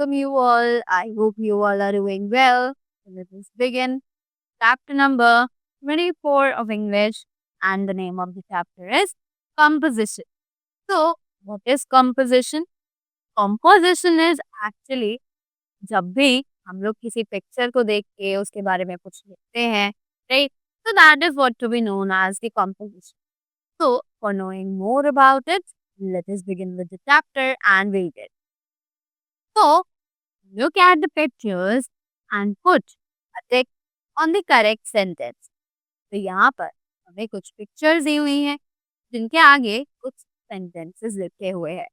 welcome you all. I hope you all are doing well. Let us begin. Chapter number 24 of English, and the name of the chapter is Composition. So, what is composition? Composition is actually जब भी हम लोग किसी picture को देख के उसके बारे में कुछ लिखते हैं, right? So that is what to be known as the composition. So, for knowing more about it, let us begin with the chapter and read it. So, look at the pictures and put a tick on the correct sentence. तो यहाँ पर हमें कुछ pictures दी हुई हैं जिनके आगे कुछ sentences लिखे हुए हैं,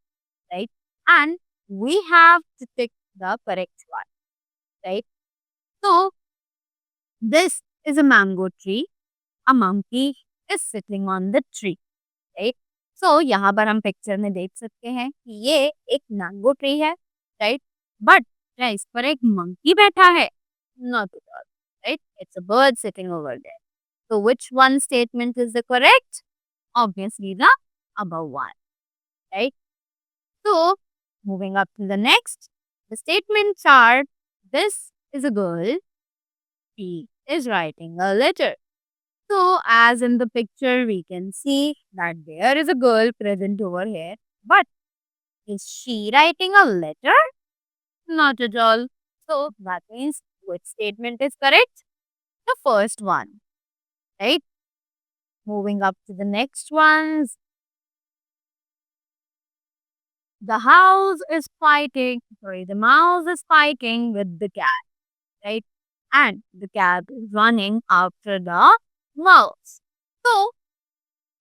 right? And we have to tick the correct one, right? So, this is a mango tree. A monkey is sitting on the tree, right? So, यहाँ पर हम पिक्चर में देख सकते हैं कि ये एक मैंगो ट्री है, right? बट क्या इस पर एक मंकी बैठा है? Not at all, right? It's a bird sitting over there. So, which one statement is the correct? Obviously, the above one, right? So, moving up to the next, the statements are: this is a girl. She is writing a letter. So, as in the picture, we can see that there is a girl present over here. But is she writing a letter? Not at all. So, that means which statement is correct? The first one, right? Moving up to the next ones. The mouse is fighting with the cat, right? And the cat is running after the mouse. So,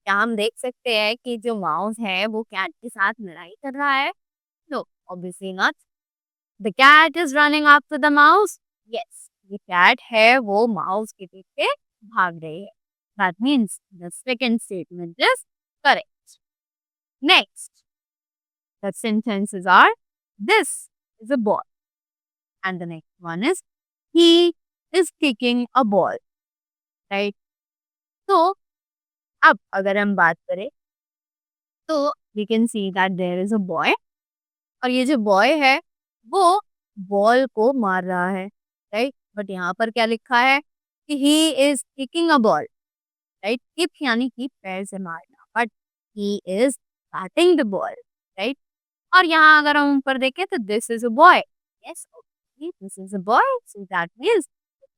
क्या हम देख सकते हैं कि जो mouse है वो cat के साथ लड़ाई कर रहा है? No, obviously not. The cat is running after the mouse. Yes, the cat है वो माउस के पीछे भाग रही है. That means the second statement is correct. Next, the sentences are: this is a ball, and the next one is he is kicking a ball, right? So, अब अगर हम बात करें तो we can see that there is a boy, और ये जो boy है वो बॉल को मार रहा है, राइट? बट यहाँ पर क्या लिखा है कि he is kicking a ball, right? Kick यानी कि पैर से मारना, but he is batting the ball, right? और यहाँ अगर हम ऊपर देखें तो this is a boy. Yes, this is a boy, so that means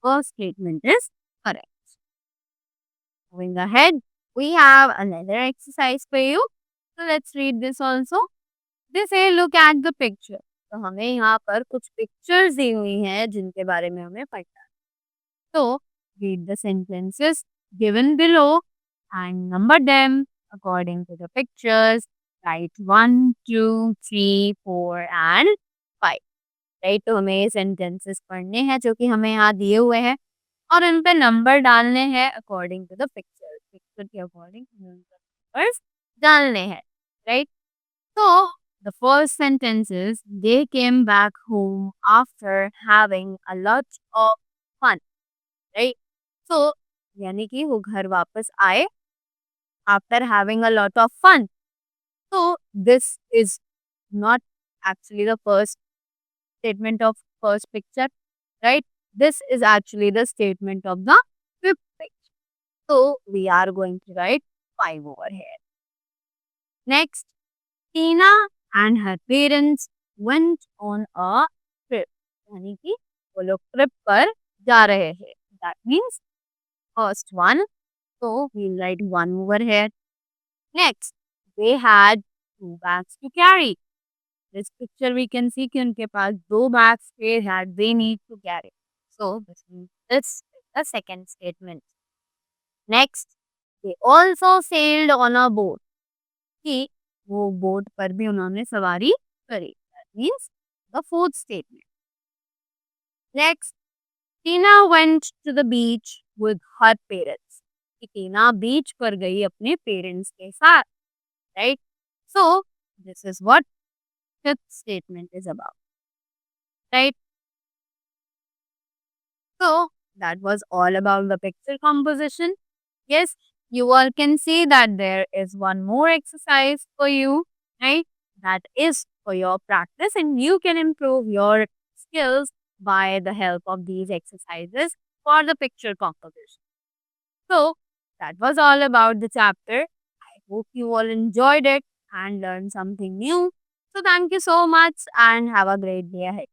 first statement is correct. Moving ahead, we have another exercise for you. So let's read this also. They say look at the picture. तो हमें यहाँ पर कुछ pictures दी हुई हैं जिनके बारे में हमें पढ़ना है. तो read the sentences given below and number them according to the pictures. Write 1, 2, 3, 4 and 5. Right? तो हमें ये सेंटेंसेस पढ़ने हैं जो कि हमें यहाँ दिए हुए हैं और इन पे नंबर डालने हैं according to the picture. Picture के अकॉर्डिंग हमें उनका नंबर्स डालने हैं, राइट? तो the first sentence is they came back home after having a lot of fun, right? So, यानी कि वो घर वापस आए after having a lot of fun. So, this is not actually the first statement of first picture, right? This is actually the statement of the fifth picture. So, we are going to write 5 over here. Next, Tina and her parents went on a trip. यानी कि वो लोग trip पर जा रहे हैं. That means first one. So we'll write 1 over here. Next, they had 2 bags to carry. This picture we can see कि उनके पास 2 bags थे that they need to carry. So this is the second statement. Next, they also sailed on a boat. कि वो boat पर भी उन्होंने सवारी करी. That means the fourth statement. Next, Tina went to the beach with her parents. कि टीना बीच पर गई अपने पेरेंट्स के साथ, right? So, this is what fifth statement is about, right? So, that was all about the picture composition. Yes, you all can see that there is one more exercise for you, right? that is for your practice, and you can improve your skills by the help of these exercises for the picture composition. So that was all about the chapter. I hope you all enjoyed it and learned something new. So thank you so much and have a great day ahead.